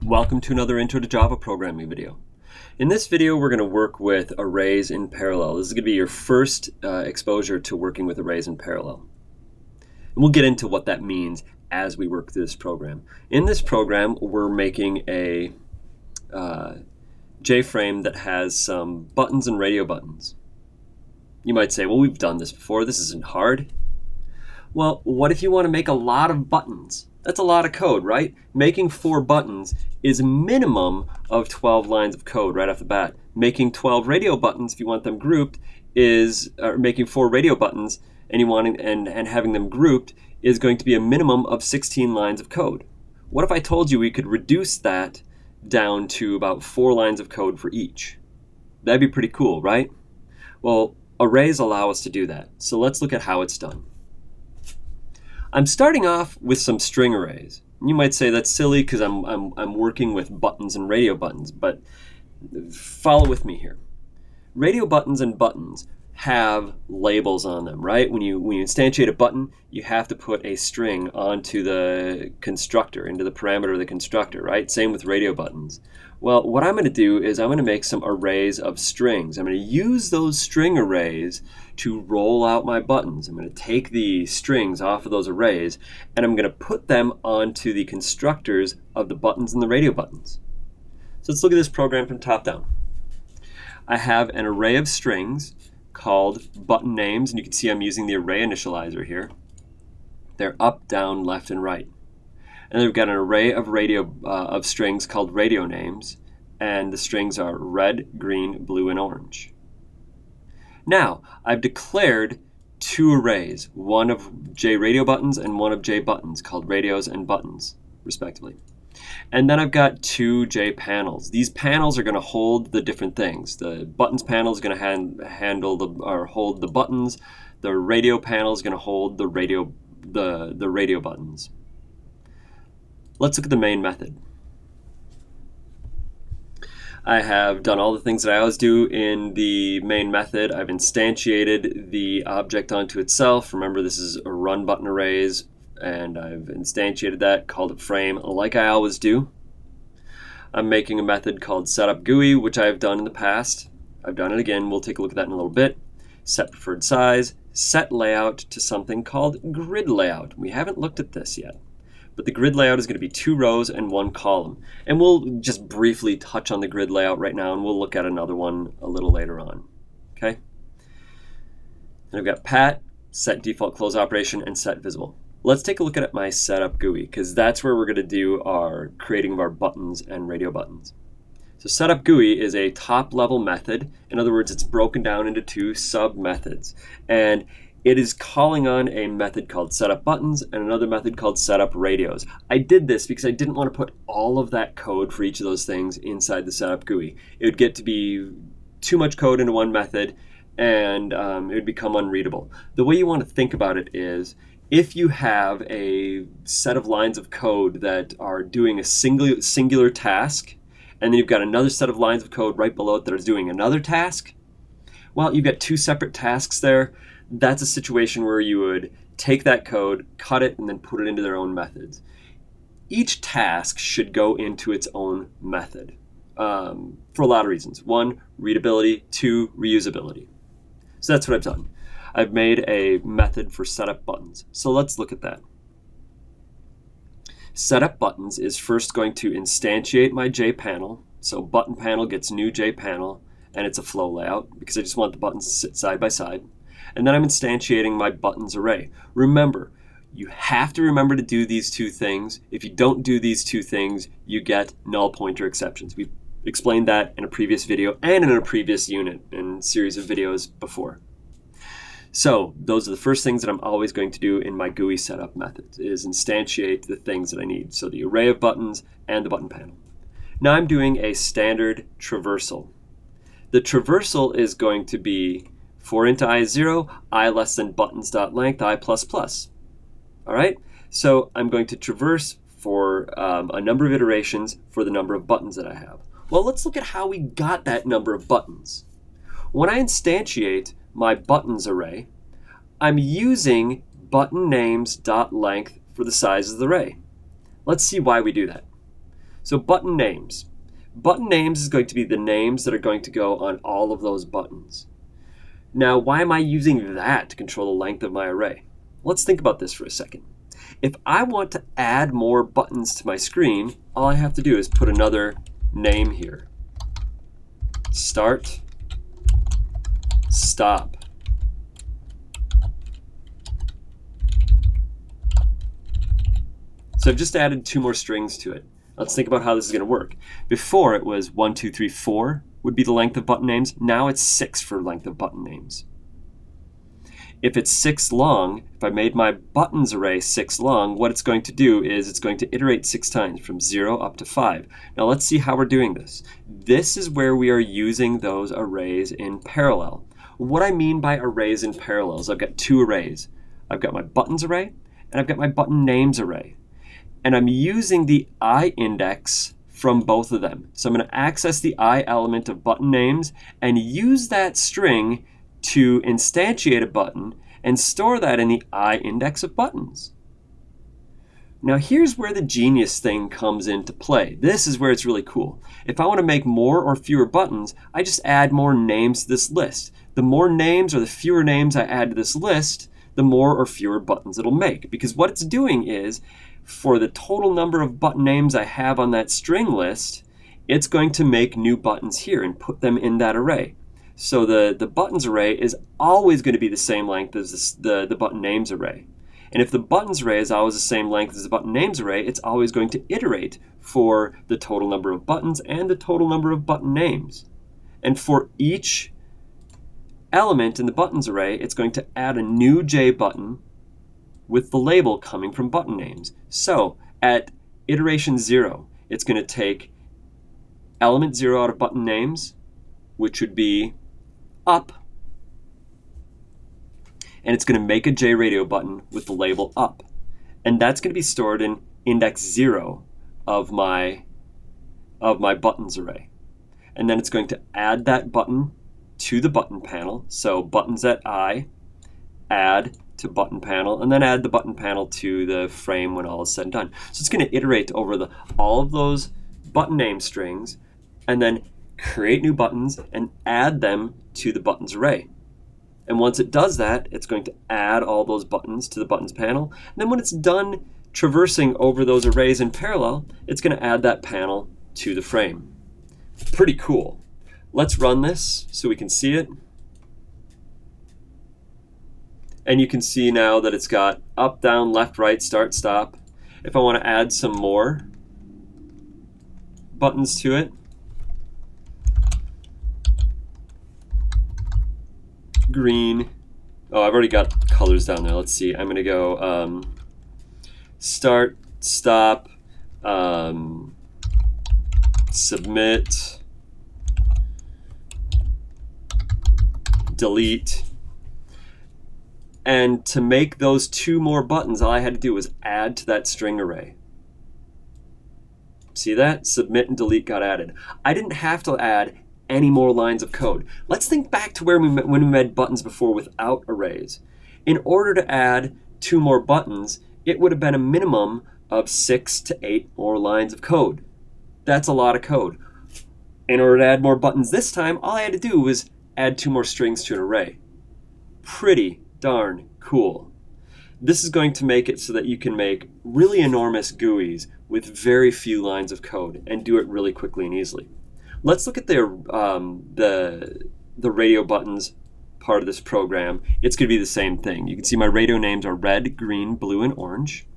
Welcome to another Intro to Java programming video. In this video, we're going to work with arrays in parallel. This is going to be your first exposure to working with arrays in parallel. And we'll get into what that means as we work through this program. In this program, we're making a JFrame that has some buttons and radio buttons. You might say, well, we've done this before. This isn't hard. Well, what if you want to make a lot of buttons? That's a lot of code, right? Making 4 buttons is a minimum of 12 lines of code right off the bat. Making 12 radio buttons, if you want them grouped, making 4 radio buttons and having them grouped is going to be a minimum of 16 lines of code. What if I told you we could reduce that down to about 4 lines of code for each? That'd be pretty cool, right? Well, arrays allow us to do that. So let's look at how it's done. I'm starting off with some string arrays. You might say that's silly because I'm working with buttons and radio buttons, but follow with me here. Radio buttons and buttons have labels on them, right? When you instantiate a button, you have to put a string onto the constructor, into the parameter of the constructor, right? Same with radio buttons. Well, what I'm going to do is I'm going to make some arrays of strings. I'm going to use those string arrays to roll out my buttons. I'm going to take the strings off of those arrays and I'm going to put them onto the constructors of the buttons and the radio buttons. So let's look at this program from top down. I have an array of strings called button names, and you can see I'm using the array initializer here. They're up, down, left, and right. And then we've got an array of strings called radio names, and the strings are red, green, blue, and orange. Now, I've declared 2 arrays, one of JRadio buttons and one of JButtons, called radios and buttons, respectively. And then I've got 2 JPanels. These panels are going to hold the different things. The buttons panel is going to hold the buttons. The radio panel is going to hold the radio buttons. Let's look at the main method. I have done all the things that I always do in the main method. I've instantiated the object onto itself. Remember, this is a run button arrays, and I've instantiated that, called it frame, like I always do. I'm making a method called setupGUI, which I've done in the past. I've done it again. We'll take a look at that in a little bit. Set preferred size, set layout to something called grid layout. We haven't looked at this yet. But the grid layout is going to be 2 rows and 1 column. And we'll just briefly touch on the grid layout right now, and we'll look at another one a little later on. Okay? And I've got pat, set default close operation, and set visible. Let's take a look at my setup GUI, because that's where we're going to do our creating of our buttons and radio buttons. So setup GUI is a top-level method. In other words, it's broken down into 2 sub-methods. And it is calling on a method called setup buttons and another method called setup radios. I did this because I didn't want to put all of that code for each of those things inside the setup GUI. It would get to be too much code into one method, and it would become unreadable. The way you want to think about it is, if you have a set of lines of code that are doing a singular task, and then you've got another set of lines of code right below it that is doing another task, well, you've got 2 separate tasks there. That's a situation where you would take that code, cut it, and then put it into their own methods. Each task should go into its own method for a lot of reasons. 1, readability. 2, reusability. So that's what I've done. I've made a method for setup buttons. So let's look at that. Setup buttons is first going to instantiate my JPanel. So button panel gets new JPanel, and it's a flow layout because I just want the buttons to sit side by side. And then I'm instantiating my buttons array. Remember, you have to remember to do these 2 things. If you don't do these 2 things, you get null pointer exceptions. We've explained that in a previous video and in a previous unit and series of videos before. So those are the first things that I'm always going to do in my GUI setup methods, is instantiate the things that I need. So the array of buttons and the button panel. Now I'm doing a standard traversal. The traversal is going to be for int I is 0, I less than buttons.length, I plus plus. All right? So I'm going to traverse for a number of iterations for the number of buttons that I have. Well, let's look at how we got that number of buttons. When I instantiate my buttons array, I'm using button names.length for the size of the array. Let's see why we do that. So button names. Button names is going to be the names that are going to go on all of those buttons. Now, why am I using that to control the length of my array? Let's think about this for a second. If I want to add more buttons to my screen, all I have to do is put another name here. Start, stop. So I've just added 2 more strings to it. Let's think about how this is going to work. Before it was 1, 2, 3, 4 would be the length of button names. Now it's 6 for length of button names. If it's 6 long, if I made my buttons array 6 long, what it's going to do is it's going to iterate 6 times from 0 up to 5. Now let's see how we're doing this. This is where we are using those arrays in parallel. What I mean by arrays in parallel is I've got 2 arrays. I've got my buttons array and I've got my button names array. And I'm using the I index from both of them. So I'm going to access the I element of button names and use that string to instantiate a button and store that in the I index of buttons. Now here's where the genius thing comes into play. This is where it's really cool. If I want to make more or fewer buttons, I just add more names to this list. The more names or the fewer names I add to this list, the more or fewer buttons it'll make. Because what it's doing is, for the total number of button names I have on that string list, it's going to make new buttons here and put them in that array. So the buttons array is always going to be the same length as the button names array. And if the buttons array is always the same length as the button names array, it's always going to iterate for the total number of buttons and the total number of button names. And for each element in the buttons array, it's going to add a new J button with the label coming from button names. So at iteration 0, it's going to take element 0 out of button names, which would be up, and it's going to make a JRadio button with the label up. And that's going to be stored in index 0 of my buttons array. And then it's going to add that button to the button panel. So buttons at I, add to button panel, and then add the button panel to the frame when all is said and done. So it's going to iterate over all of those button name strings and then create new buttons and add them to the buttons array. And once it does that, it's going to add all those buttons to the buttons panel. And then when it's done traversing over those arrays in parallel, it's going to add that panel to the frame. Pretty cool. Let's run this so we can see it. And you can see now that it's got up, down, left, right, start, stop. If I want to add some more buttons to it, green. Oh, I've already got colors down there. Let's see. I'm going to go start, stop, submit, delete. And to make those 2 more buttons, all I had to do was add to that string array. See that? Submit and delete got added. I didn't have to add any more lines of code. Let's think back to when we made buttons before without arrays. In order to add 2 more buttons, it would have been a minimum of 6 to 8 more lines of code. That's a lot of code. In order to add more buttons this time, all I had to do was add 2 more strings to an array. Pretty darn cool. This is going to make it so that you can make really enormous GUIs with very few lines of code and do it really quickly and easily. Let's look at the radio buttons part of this program. It's going to be the same thing. You can see my radio names are red, green, blue, and orange.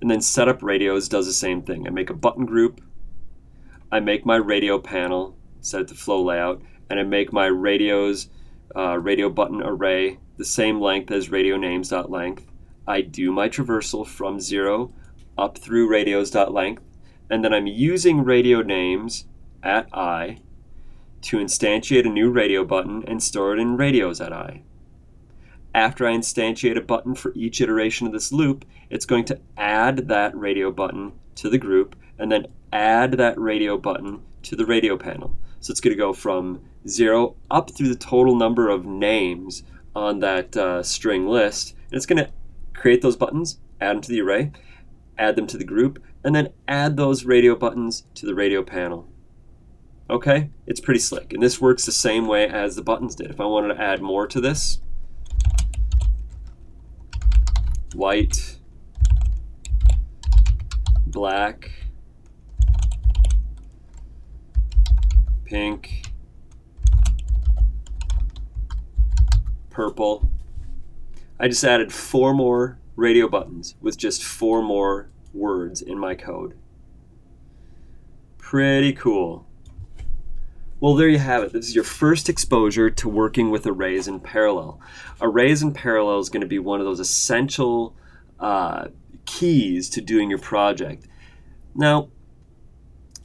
And then setup radios does the same thing. I make a button group, I make my radio panel, set it to flow layout, and I make my radios radio button array the same length as radio names.length. I do my traversal from 0 up through radios.length, and then I'm using radio names at I to instantiate a new radio button and store it in radios at I. After I instantiate a button for each iteration of this loop, it's going to add that radio button to the group and then add that radio button to the radio panel. So it's going to go from 0 up through the total number of names on that string list. And it's going to create those buttons, add them to the array, add them to the group, and then add those radio buttons to the radio panel. Okay, it's pretty slick, and this works the same way as the buttons did. If I wanted to add more to this, white, black, pink, purple. I just added 4 more radio buttons with just 4 more words in my code. Pretty cool. Well, there you have it. This is your first exposure to working with arrays in parallel. Arrays in parallel is going to be one of those essential keys to doing your project. Now,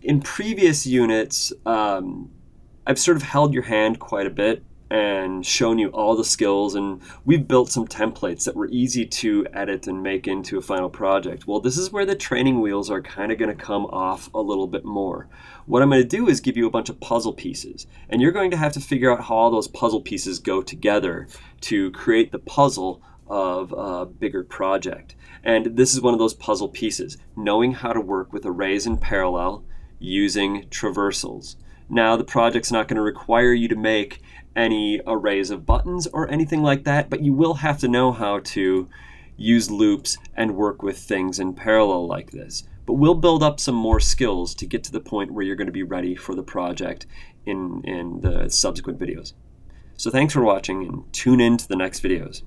in previous units, I've sort of held your hand quite a bit and shown you all the skills, and we've built some templates that were easy to edit and make into a final project. Well, this is where the training wheels are kind of going to come off a little bit more. What I'm going to do is give you a bunch of puzzle pieces, and you're going to have to figure out how all those puzzle pieces go together to create the puzzle of a bigger project. And this is one of those puzzle pieces, knowing how to work with arrays in parallel using traversals. Now, the project's not going to require you to make any arrays of buttons or anything like that, but you will have to know how to use loops and work with things in parallel like this. But we'll build up some more skills to get to the point where you're going to be ready for the project in the subsequent videos. So thanks for watching, and tune in to the next videos.